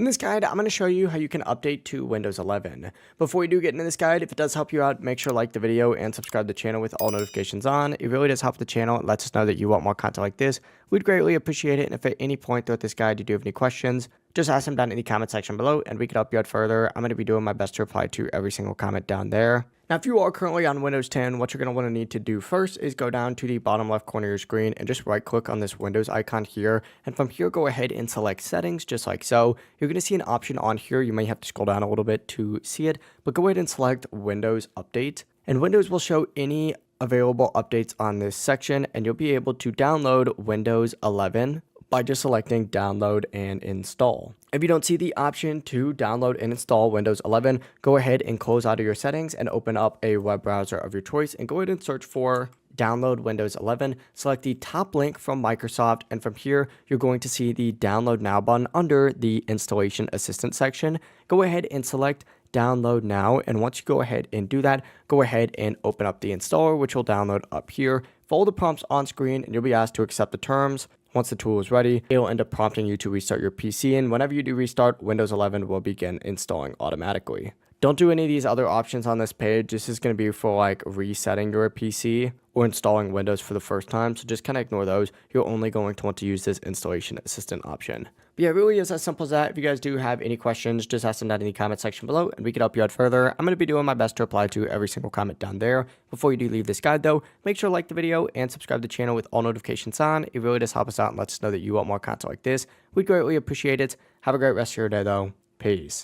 In this guide, I'm going to show you how you can update to Windows 11. Before we do get into this guide, if it does help you out, make sure to like the video and subscribe to the channel with all notifications on. It really does help the channel. It lets us know that you want more content like this. We'd greatly appreciate it. And if at any point throughout this guide you do have any questions, just ask them down in the comment section below and we can help you out further. I'm going to be doing my best to reply to every single comment down there. Now, if you are currently on Windows 10, what you're going to want to need to do first is go down to the bottom left corner of your screen and just right click on this Windows icon here. And from here, go ahead and select settings just like so. You're going to see an option on here. You may have to scroll down a little bit to see it, but go ahead and select Windows Update. And Windows will show any available updates on this section, and you'll be able to download Windows 11 by just selecting download and install. If you don't see the option to download and install Windows 11, go ahead and close out of your settings and open up a web browser of your choice and go ahead and search for download Windows 11. Select the top link from Microsoft, and from here you're going to see the download now button under the installation assistance section. Go ahead and select download now, and once you go ahead and do that, go ahead and open up the installer, which will download up here. Follow the prompts on screen and you'll be asked to accept the terms. Once the tool is ready, it'll end up prompting you to restart your PC, and whenever you do restart, Windows 11 will begin installing automatically. Don't do any of these other options on this page. This is going to be for like resetting your PC or installing Windows for the first time, so just kind of ignore those. You're only going to want to use this installation assistant option. But yeah, it really is as simple as that. If you guys do have any questions, just ask them down in the comment section below and we can help you out further. I'm going to be doing my best to reply to every single comment down there. Before you do leave this guide though, make sure to like the video and subscribe to the channel with all notifications on. It really does help us out and lets us know that you want more content like this. We'd greatly appreciate it. Have a great rest of your day though. Peace.